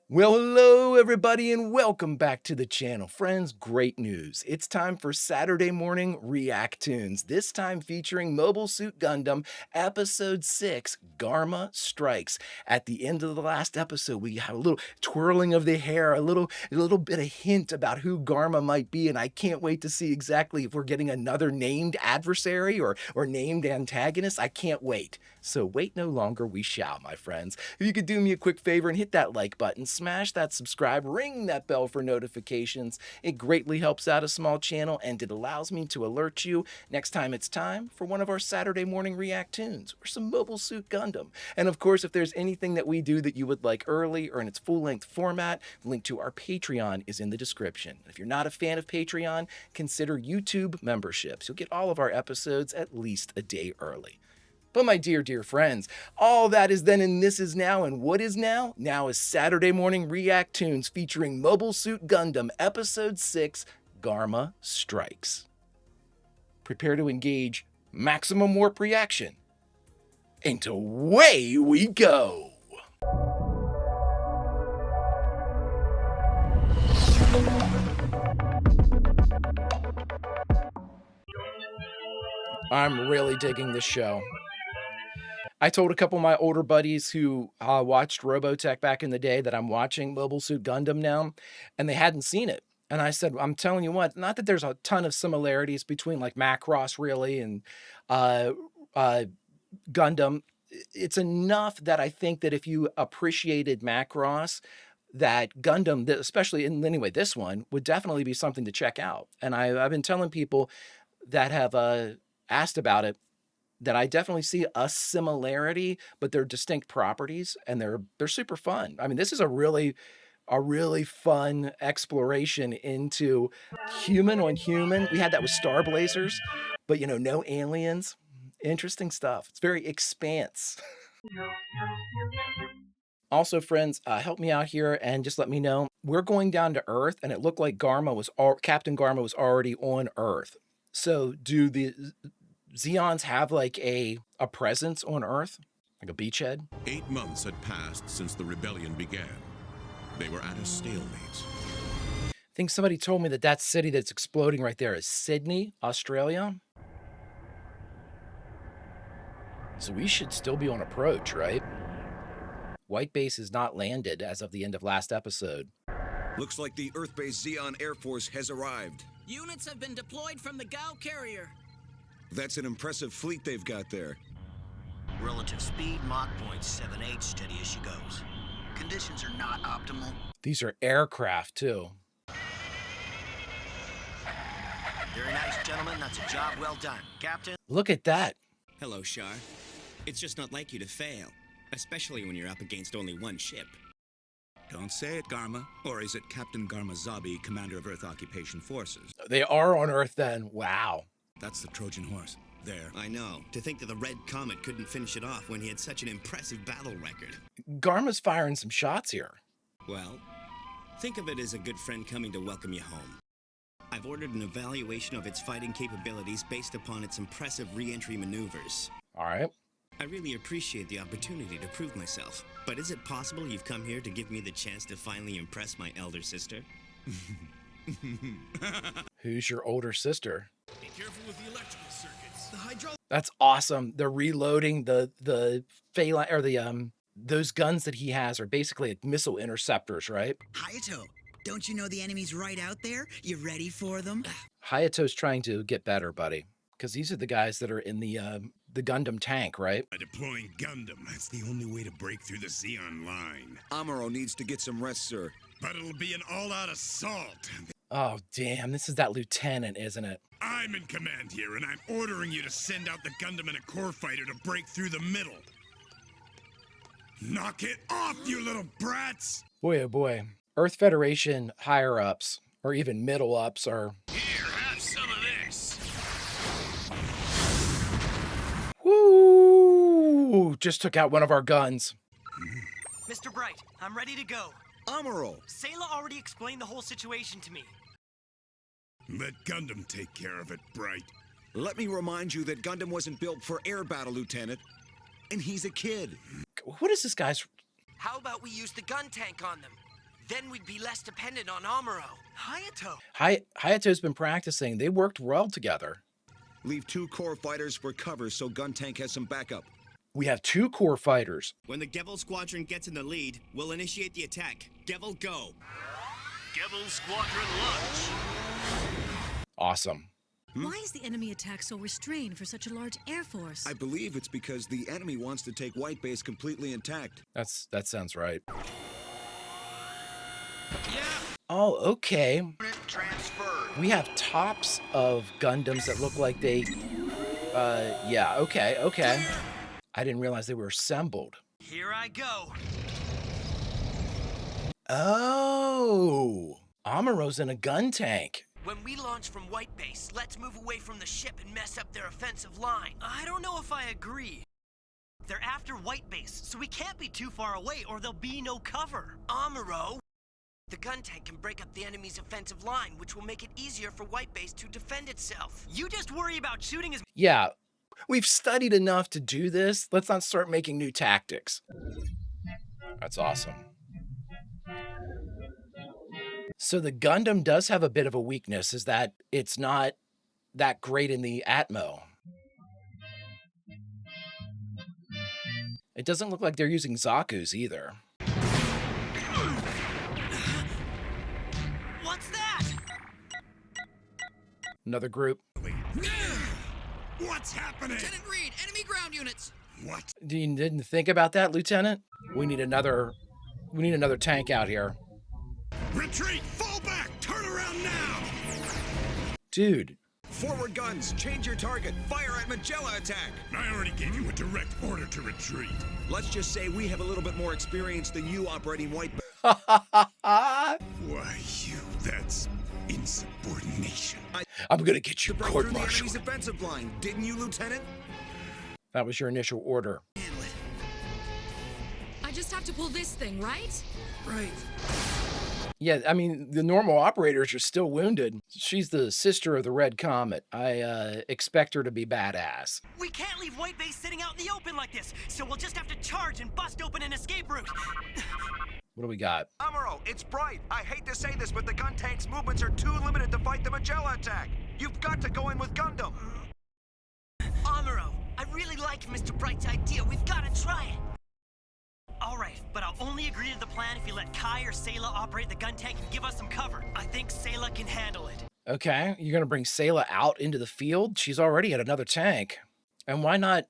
Well, hello everybody and welcome back to the channel. Friends, great news. It's time for Saturday Morning React-Toons, this time featuring Mobile Suit Gundam Episode 6, Garma Strikes. At the end of the last episode, we had a little twirling of the hair, a little bit of hint about who Garma might be, and I can't wait to see exactly if we're getting another named adversary or named antagonist. I can't wait. So wait no longer, we shall, my friends. If you could do me a quick favor and hit that like button, smash that subscribe, ring that bell for notifications. It greatly helps out a small channel and it allows me to alert you next time it's time for one of our Saturday morning React-Toons or some Mobile Suit Gundam. And of course, if there's anything that we do that you would like early or in its full-length format, the link to our Patreon is in the description. If you're not a fan of Patreon, consider YouTube memberships. You'll get all of our episodes at least a day early. But my dear friends, all that is then and this is now, and what is now? Now is Saturday Morning React-Toons featuring Mobile Suit Gundam Episode 6, Garma Strikes. Prepare to engage maximum warp reaction. And away we go! I'm really digging this show. I told a couple of my older buddies who watched Robotech back in the day that I'm watching Mobile Suit Gundam now, and they hadn't seen it. And I said, I'm telling you what, not that there's a ton of similarities between like Macross really and Gundam. It's enough that I think that if you appreciated Macross, that Gundam, especially in anyway, this one would definitely be something to check out. And I've been telling people that have asked about it that I definitely see a similarity, but they're distinct properties and they're super fun. I mean, this is a really fun exploration into human on human. We had that with Star Blazers, but you know, no aliens. Interesting stuff. It's very Expanse. Also, friends, help me out here and just let me know. We're going down to Earth, and it looked like Captain Garma was already on Earth. So do the Zeons have like a presence on Earth? Like a beachhead? 8 months had passed since the rebellion began. They were at a stalemate. I think somebody told me that city that's exploding right there is Sydney, Australia. So we should still be on approach, right? White base is not landed as of the end of last episode. Looks like the Earth-based Zeon Air Force has arrived. Units have been deployed from the Gao carrier. That's an impressive fleet they've got there. Relative speed, Mach 0.78, steady as she goes. Conditions are not optimal. These are aircraft, too. Very nice, gentlemen. That's a job well done. Captain? Look at that. Hello, Shar. It's just not like you to fail, especially when you're up against only one ship. Don't say it, Garma. Or is it Captain Garma Zabi, commander of Earth Occupation Forces? They are on Earth then. Wow. That's the Trojan horse. There. I know. To think that the Red Comet couldn't finish it off when he had such an impressive battle record. Garma's firing some shots here. Well, think of it as a good friend coming to welcome you home. I've ordered an evaluation of its fighting capabilities based upon its impressive re-entry maneuvers. All right. I really appreciate the opportunity to prove myself, but is it possible you've come here to give me the chance to finally impress my elder sister? Who's your older sister? Be careful with the electrical circuits. The hydraulic. That's awesome. They're reloading the phalanx or the those guns that he has are basically like missile interceptors, right? Hayato, don't you know the enemy's right out there? You ready for them? Hayato's trying to get better, buddy, because these are the guys that are in the Gundam tank, right? By deploying Gundam, that's the only way to break through the Zeon line. Amuro needs to get some rest, sir. But it'll be an all-out assault. Oh, damn. This is that lieutenant, isn't it? I'm in command here, and I'm ordering you to send out the Gundam and a core fighter to break through the middle. Knock it off, you little brats! Boy, oh boy. Earth Federation higher-ups, or even middle-ups, are... Here, have some of this! Woo! Just took out one of our guns. Mr. Bright, I'm ready to go. Amuro! Sayla already explained the whole situation to me. Let Gundam take care of it, Bright. Let me remind you that Gundam wasn't built for air battle, Lieutenant. And he's a kid. What is this guy's... How about we use the gun tank on them? Then we'd be less dependent on Amuro. Hayato. Hayato's been practicing. They worked well together. Leave 2 core fighters for cover so Guntank has some backup. We have 2 core fighters. When the Gevil Squadron gets in the lead, we'll initiate the attack. Gevil, go! Gevil Squadron launch. Awesome. Why is the enemy attack so restrained for such a large air force? I believe it's because the enemy wants to take White Base completely intact. That sounds right. Yeah. Oh, okay. Transferred. We have tops of Gundams that look like they... yeah, okay. I didn't realize they were assembled. Here I go. Oh! Amuro's in a gun tank. When we launch from White Base, let's move away from the ship and mess up their offensive line. I don't know if I agree. They're after White Base, so we can't be too far away or there'll be no cover. Amuro, the gun tank can break up the enemy's offensive line, which will make it easier for White Base to defend itself. You just worry about shooting as... Yeah, we've studied enough to do this. Let's not start making new tactics. That's awesome. So the Gundam does have a bit of a weakness, is that it's not that great in the Atmo. It doesn't look like they're using Zaku's either. What's that? Another group. What's happening? Lieutenant Reed, enemy ground units. What? You didn't think about that, Lieutenant? We need another tank out here. Retreat! Fall back! Turn around now! Dude. Forward guns! Change your target! Fire at Magella attack! I already gave you a direct order to retreat. Let's just say we have a little bit more experience than you operating White Base. Why, that's insubordination. I'm gonna get you To break through the court-martialed. enemy's offensive line, didn't you, Lieutenant? That was your initial order. Handle it. I just have to pull this thing, right? Right. Yeah, I mean, the normal operators are still wounded. She's the sister of the Red Comet. I expect her to be badass. We can't leave White Base sitting out in the open like this, so we'll just have to charge and bust open an escape route. What do we got? Amuro, it's Bright. I hate to say this, but the gun tank's movements are too limited to fight the Magella attack. You've got to go in with Gundam. Amuro, I really like Mr. Bright's idea. We've got to try it. All right, but I'll only agree to the plan if you let Kai or Sayla operate the gun tank and give us some cover. I think Sayla can handle it. Okay, you're gonna bring Sayla out into the field? She's already at another tank. And why not?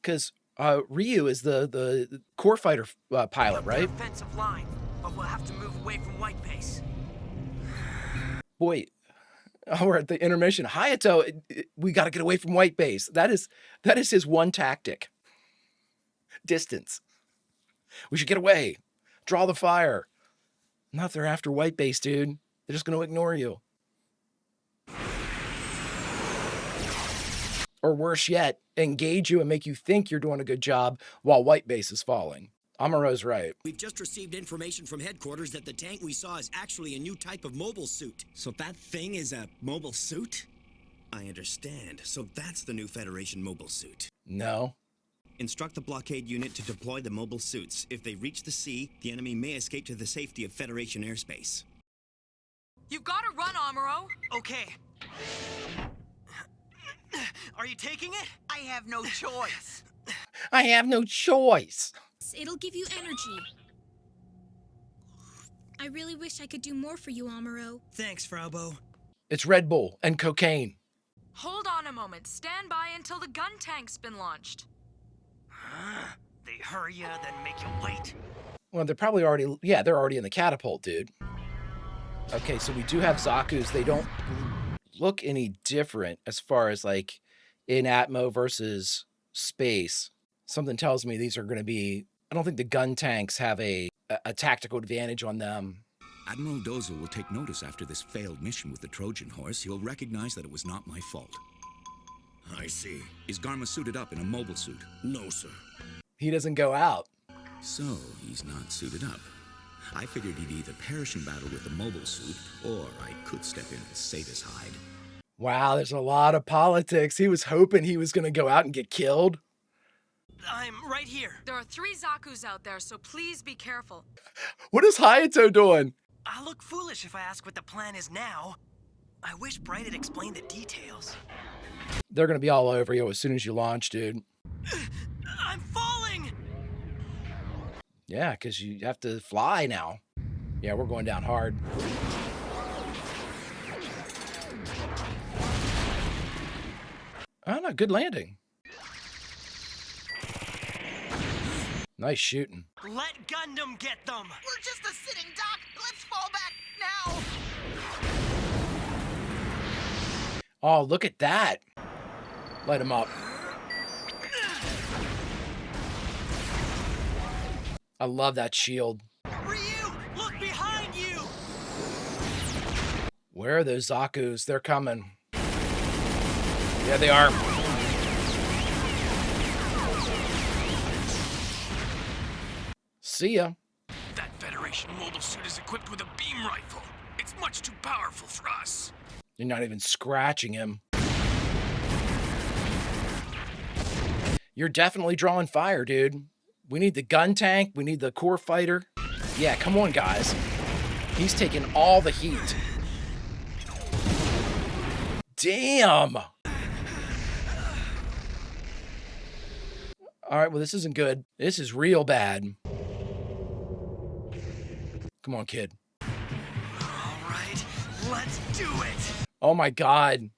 Because Ryu is the core fighter pilot, right? Offensive line, but we'll have to move away from White Base. Boy, we're at the intermission. Hayato, we got to get away from White Base. That is his one tactic. Distance. We should get away. Draw the fire. Not if they're after White Base, dude. They're just going to ignore you. Or worse yet, engage you and make you think you're doing a good job while White Base is falling. Amuro's right. We've just received information from headquarters that the tank we saw is actually a new type of mobile suit. So that thing is a mobile suit? I understand. So that's the new Federation mobile suit. No. Instruct the blockade unit to deploy the mobile suits. If they reach the sea, the enemy may escape to the safety of Federation airspace. You've got to run, Amuro. Okay. Are you taking it? I have no choice. I have no choice. It'll give you energy. I really wish I could do more for you, Amuro. Thanks, Fraubo. It's Red Bull and cocaine. Hold on a moment. Stand by until the gun tank's been launched. They hurry you, then make you wait. Well, they're probably already, yeah, they're already in the catapult, dude. Okay, so we do have Zaku's. They don't look any different as far as like in Atmo versus space. Something tells me these are going to be, I don't think the gun tanks have a tactical advantage on them. Admiral Dozel will take notice after this failed mission with the Trojan horse. He'll recognize that it was not my fault. I see. Is Garma suited up in a mobile suit? No, sir. He doesn't go out. So, he's not suited up. I figured he'd either perish in battle with the mobile suit, or I could step in and save his hide. Wow, there's a lot of politics. He was hoping he was going to go out and get killed. I'm right here. There are 3 Zaku's out there, so please be careful. What is Hayato doing? I look foolish if I ask what the plan is now. I wish Bright had explained the details. They're going to be all over you as soon as you launch, dude. I'm falling! Yeah, because you have to fly now. Yeah, we're going down hard. Oh, no, good landing. Nice shooting. Let Gundam get them! We're just a sitting duck. Let's fall back now. Oh, look at that. Light him up. I love that shield. Ryu, look behind you! Where are those Zaku's? They're coming. Yeah, they are. See ya. That Federation mobile suit is equipped with a beam rifle. It's much too powerful for us. You're not even scratching him. You're definitely drawing fire, dude. We need the gun tank. We need the core fighter. Yeah, come on, guys. He's taking all the heat. Damn. All right, well, this isn't good. This is real bad. Come on, kid. All right, let's do it! Oh, my God.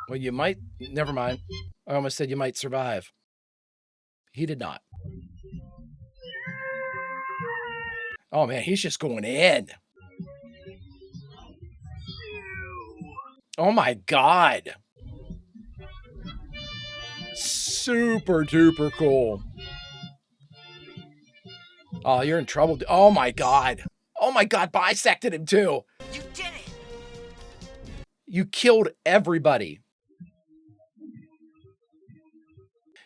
Well, you might... Never mind. I almost said you might survive. He did not. Oh, man, he's just going in. Oh, my God. Super duper cool. Oh, you're in trouble. Oh, my God. Oh, my God, bisected him, too. You did it. You killed everybody.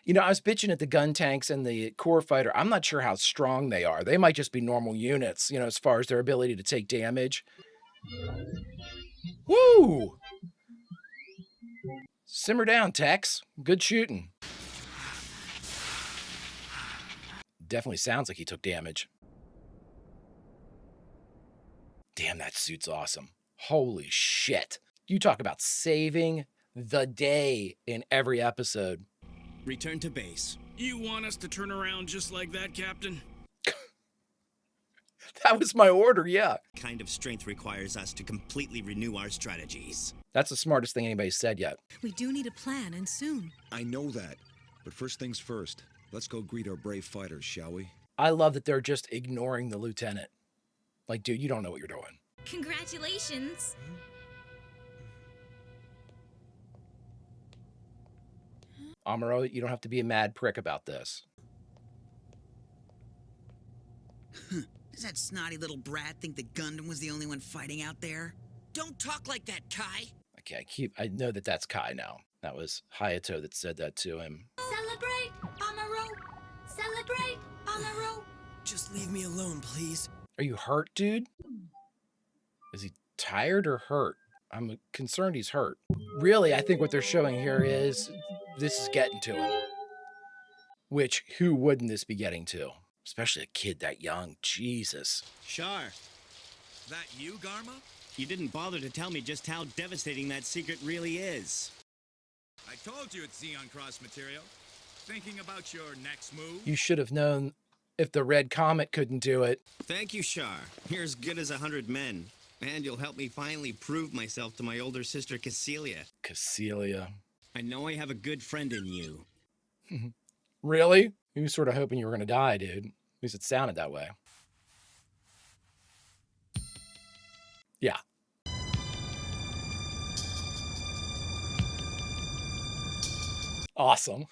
You know, I was bitching at the gun tanks and the core fighter. I'm not sure how strong they are. They might just be normal units, you know, as far as their ability to take damage. Woo! Simmer down, Tex. Good shooting. Definitely sounds like he took damage. Damn, that suit's awesome. Holy shit. You talk about saving the day in every episode. Return to base. You want us to turn around just like that, Captain? That was my order, yeah. Kind of strength requires us to completely renew our strategies. That's the smartest thing anybody's said yet. We do need a plan, and soon. I know that. But first things first. Let's go greet our brave fighters, shall we? I love that they're just ignoring the lieutenant. Like, dude, you don't know what you're doing. Congratulations. Amuro, you don't have to be a mad prick about this. Does that snotty little brat think the Gundam was the only one fighting out there? Don't talk like that, Kai. Okay, I know that that's Kai now. That was Hayato that said that to him. Celebrate, Amuro. Celebrate, Amuro. Just leave me alone, please. Are you hurt, dude? Is he tired or hurt? I'm concerned he's hurt. Really, I think what they're showing here is this is getting to him. Which, who wouldn't this be getting to? Especially a kid that young. Jesus. Char, That you, Garma? you didn't bother to tell me just how devastating that secret really is. I told you it's Xeon Cross material. Thinking about your next move? You should have known if the Red Comet couldn't do it. Thank you, Char. You're as good as 100 men. And you'll help me finally prove myself to my older sister, Cassilia. Cassilia. I know I have a good friend in you. Really? You were sort of hoping you were going to die, dude. At least it sounded that way. Yeah. Awesome.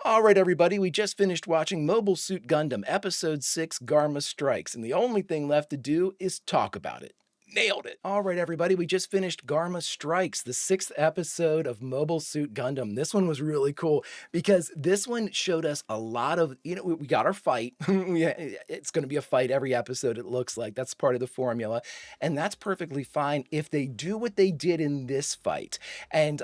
All right, everybody, we just finished watching Mobile Suit Gundam Episode 6, Garma Strikes, and the only thing left to do is talk about it. Nailed it. All right, everybody, we just finished Garma Strikes, the 6th episode of Mobile Suit Gundam. This one was really cool because this one showed us a lot of, we got our fight. It's going to be a fight every episode, it looks like. That's part of the formula. And that's perfectly fine if they do what they did in this fight. And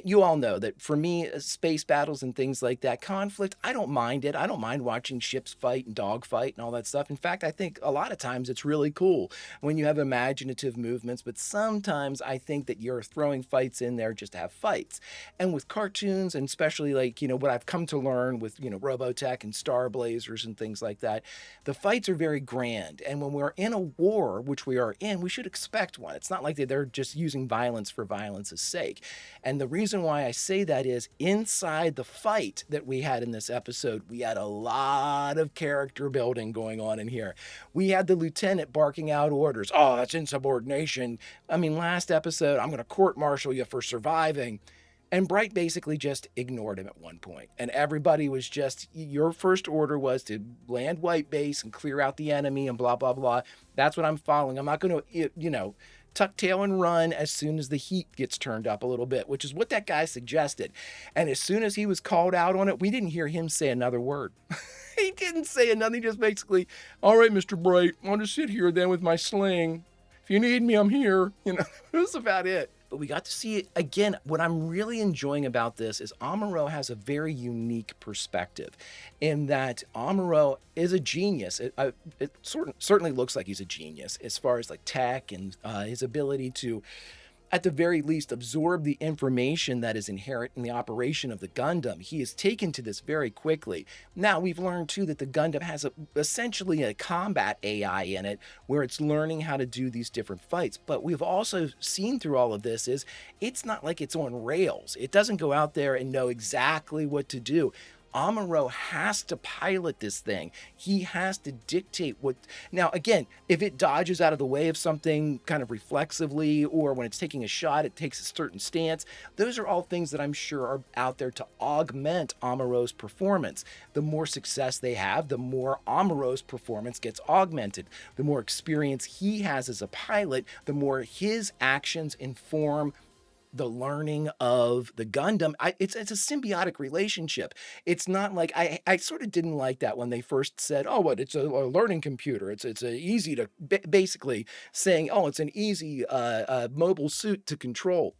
you all know that for me, space battles and things like that, conflict, I don't mind it. I don't mind watching ships fight and dog fight and all that stuff. In fact, I think a lot of times it's really cool when you have imaginative movements, but sometimes I think that you're throwing fights in there just to have fights. And with cartoons, and especially like, what I've come to learn with, Robotech and Star Blazers and things like that, the fights are very grand. And when we're in a war, which we are in, we should expect one. It's not like they're just using violence for violence's sake. And the reason why I say that is inside the fight that we had in this episode, we had a lot of character building going on in here. We had the lieutenant barking out orders. Oh, that's insubordination. I mean, last episode, I'm going to court-martial you for surviving. And Bright basically just ignored him at one point. And everybody was just, your first order was to land white base and clear out the enemy and blah, blah, blah. That's what I'm following. I'm not going to, tuck tail and run as soon as the heat gets turned up a little bit, which is what that guy suggested. And as soon as he was called out on it, we didn't hear him say another word. He didn't say nothing. He just basically, all right, Mr. Bright, I'll just sit here then with my sling. If you need me, I'm here. That's about it. But we got to see it again. What I'm really enjoying about this is Amuro has a very unique perspective in that Amuro is a genius. It certainly looks like he's a genius as far as like tech and his ability to, at the very least, absorb the information that is inherent in the operation of the Gundam. He is taken to this very quickly. Now, we've learned, too, that the Gundam has essentially a combat AI in it, where it's learning how to do these different fights. But we've also seen through all of this is, it's not like it's on rails. It doesn't go out there and know exactly what to do. Amuro has to pilot this thing. He has to dictate what... Now, again, if it dodges out of the way of something kind of reflexively, or when it's taking a shot, it takes a certain stance, those are all things that I'm sure are out there to augment Amuro's performance. The more success they have, the more Amuro's performance gets augmented. The more experience he has as a pilot, the more his actions inform the learning of the Gundam. It's a symbiotic relationship. It's not like, I sort of didn't like that when they first said, oh, what, it's a learning computer. It's a easy to, basically saying, oh, it's an easy mobile suit to control.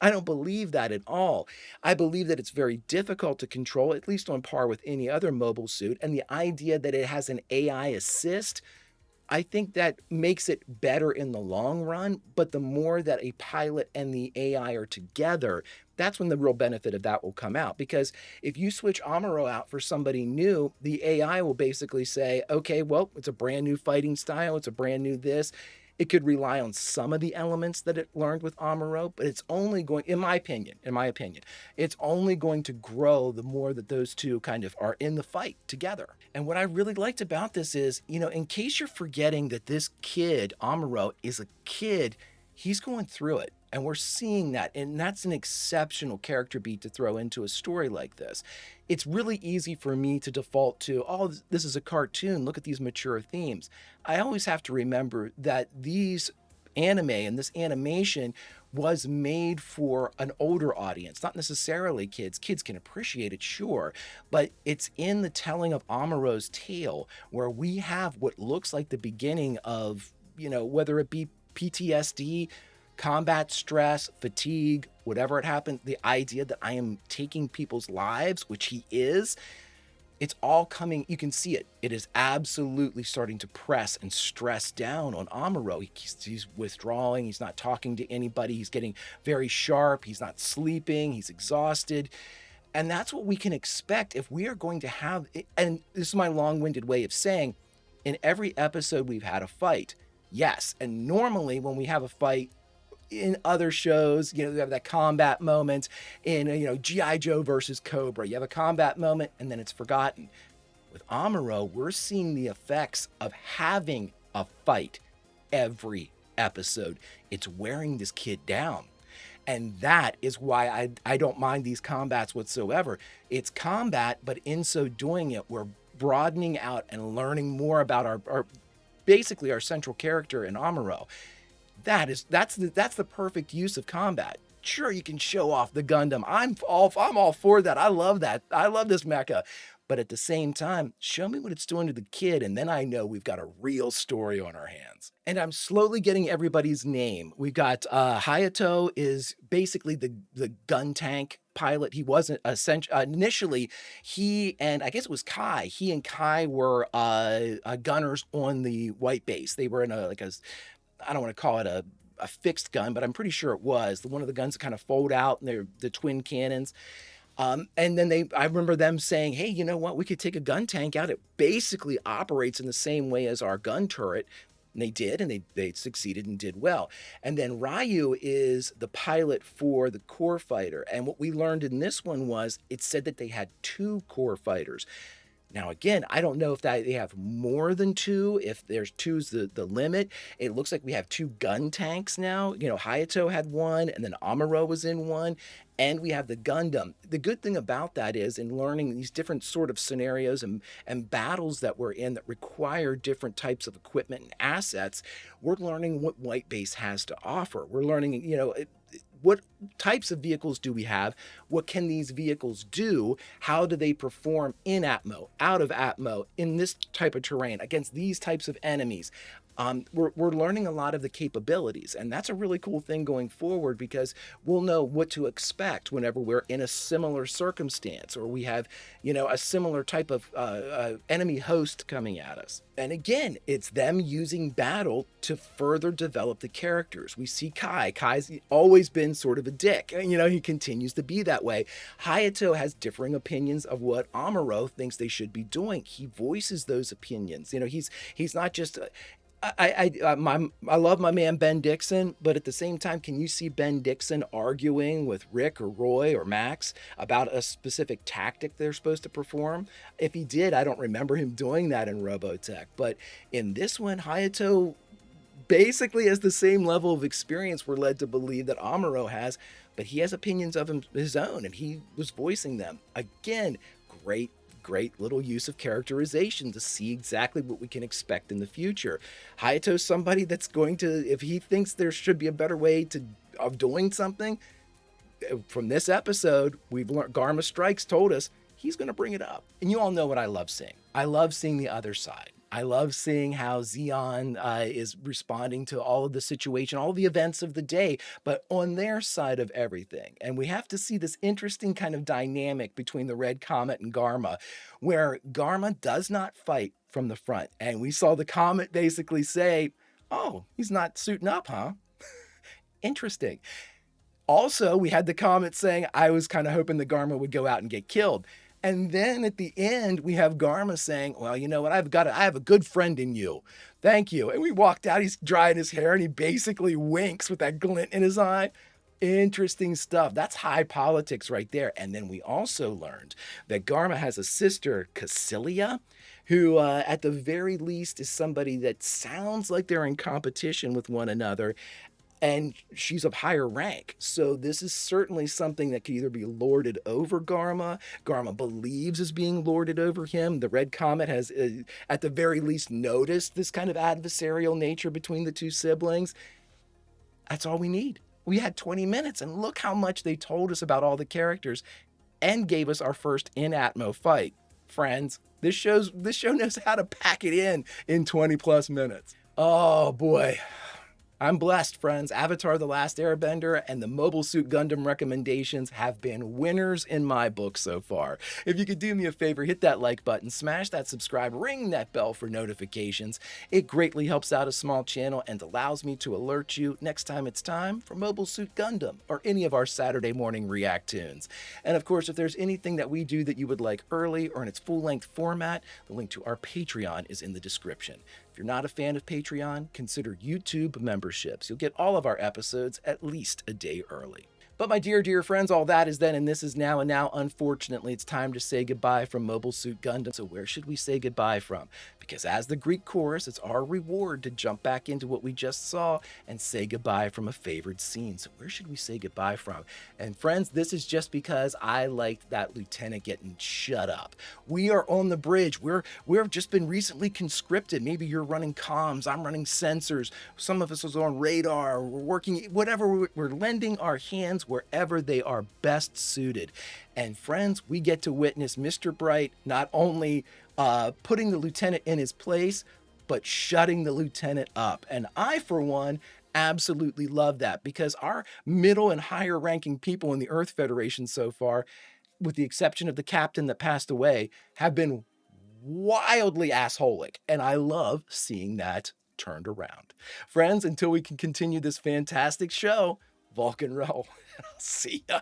I don't believe that at all. I believe that it's very difficult to control, at least on par with any other mobile suit. And the idea that it has an AI assist, I think that makes it better in the long run, but the more that a pilot and the AI are together, that's when the real benefit of that will come out. Because if you switch Amuro out for somebody new, the AI will basically say, okay, well, it's a brand new fighting style, it's a brand new this. It could rely on some of the elements that it learned with Amuro, but it's only going, in my opinion, it's only going to grow the more that those two kind of are in the fight together. And what I really liked about this is, in case you're forgetting that this kid, Amuro, is a kid, he's going through it. And we're seeing that, and that's an exceptional character beat to throw into a story like this. It's really easy for me to default to, oh, this is a cartoon, look at these mature themes. I always have to remember that these anime and this animation was made for an older audience, not necessarily kids. Kids can appreciate it, sure, but it's in the telling of Amuro's tale where we have what looks like the beginning of, whether it be PTSD, combat stress, fatigue, whatever it happened, the idea that I am taking people's lives, which he is, it's all coming, you can see it. It is absolutely starting to press and stress down on Amuro. He's withdrawing, he's not talking to anybody, he's getting very sharp, he's not sleeping, he's exhausted. And that's what we can expect if we are going to have, and this is my long-winded way of saying, in every episode we've had a fight. Yes, and normally when we have a fight, in other shows, you have that combat moment in, G.I. Joe versus Cobra. You have a combat moment and then it's forgotten. With Amuro, we're seeing the effects of having a fight every episode. It's wearing this kid down. And that is why I don't mind these combats whatsoever. It's combat, but in so doing it, we're broadening out and learning more about our basically our central character in Amuro. that's the perfect use of combat. Sure, you can show off the Gundam. I'm all for that. I love that. I love this mecha. But at the same time, show me what it's doing to the kid, and then I know we've got a real story on our hands. And I'm slowly getting everybody's name. We've got Hayato is basically the gun tank pilot. He wasn't initially. He and I guess it was Kai. He and Kai were gunners on the white base. They were in I don't want to call it a fixed gun, but I'm pretty sure it was one of the guns that kind of fold out and they're the twin cannons. And then I remember them saying, hey, you know what? We could take a gun tank out. It basically operates in the same way as our gun turret. And they did, and they succeeded and did well. And then Ryu is the pilot for the core fighter. And what we learned in this one was it said that they had 2 core fighters. Now, again, I don't know if they have more than 2, if there's 2's the limit. It looks like we have 2 gun tanks now. You know, Hayato had 1, and then Amuro was in 1, and we have the Gundam. The good thing about that is in learning these different sort of scenarios and battles that we're in that require different types of equipment and assets, we're learning what White Base has to offer. We're learning, you know, what types of vehicles do we have? What can these vehicles do? How do they perform in Atmo, out of Atmo, in this type of terrain, against these types of enemies? We're learning a lot of the capabilities, and that's a really cool thing going forward because we'll know what to expect whenever we're in a similar circumstance or we have, you know, a similar type of enemy host coming at us. And again, it's them using battle to further develop the characters. We see Kai. Kai's always been sort of a dick. You know, he continues to be that way. Hayato has differing opinions of what Amuro thinks they should be doing. He voices those opinions. You know, he's not just I love my man Ben Dixon, but at the same time, can you see Ben Dixon arguing with Rick or Roy or Max about a specific tactic they're supposed to perform? If he did, I don't remember him doing that in Robotech. But in this one, Hayato basically has the same level of experience we're led to believe that Amuro has, but he has opinions of his own, and he was voicing them. Again, great little use of characterization to see exactly what we can expect in the future. Hayato's somebody that's going to, if he thinks there should be a better way of doing something, from this episode, we've learned, Garma Strikes told us, he's going to bring it up. And you all know what I love seeing. I love seeing the other side. I love seeing how Zeon is responding to all of the situation, all of the events of the day, but on their side of everything. And we have to see this interesting kind of dynamic between the Red Comet and Garma, where Garma does not fight from the front. And we saw the Comet basically say, oh, he's not suiting up, huh? Interesting. Also, we had the Comet saying, I was kind of hoping the Garma would go out and get killed. And then at the end, we have Garma saying, well, you know what? I have a good friend in you. Thank you. And we walked out, he's drying his hair and he basically winks with that glint in his eye. Interesting stuff. That's high politics right there. And then we also learned that Garma has a sister, Cassilia, who at the very least is somebody that sounds like they're in competition with one another. And she's of higher rank. So this is certainly something that could either be lorded over Garma. Garma believes is being lorded over him. The Red Comet has, at the very least, noticed this kind of adversarial nature between the two siblings. That's all we need. We had 20 minutes, and look how much they told us about all the characters and gave us our first in-Atmo fight. Friends, this show knows how to pack it in 20 plus minutes. Oh boy. I'm blessed, friends. Avatar: The Last Airbender and the Mobile Suit Gundam recommendations have been winners in my book so far. If you could do me a favor, hit that like button, smash that subscribe, ring that bell for notifications. It greatly helps out a small channel and allows me to alert you next time it's time for Mobile Suit Gundam or any of our Saturday morning React-Toons. And of course, if there's anything that we do that you would like early or in its full-length format, the link to our Patreon is in the description. If you're not a fan of Patreon, consider YouTube memberships. You'll get all of our episodes at least a day early. But my dear friends, all that is then and this is now, and now, unfortunately, it's time to say goodbye from Mobile Suit Gundam. So where should we say goodbye from? Because as the Greek chorus, it's our reward to jump back into what we just saw and say goodbye from a favorite scene. So where should we say goodbye from? And friends, this is just because I liked that lieutenant getting shut up. We are on the bridge. We've just been recently conscripted. Maybe you're running comms, I'm running sensors. Some of us is on radar. We're working, whatever, we're lending our hands wherever they are best suited. And friends, we get to witness Mr. Bright not only putting the lieutenant in his place, but shutting the lieutenant up. And I, for one, absolutely love that, because our middle and higher ranking people in the Earth Federation so far, with the exception of the captain that passed away, have been wildly assholic. And I love seeing that turned around. Friends, until we can continue this fantastic show, Vulcan roll. I'll see ya.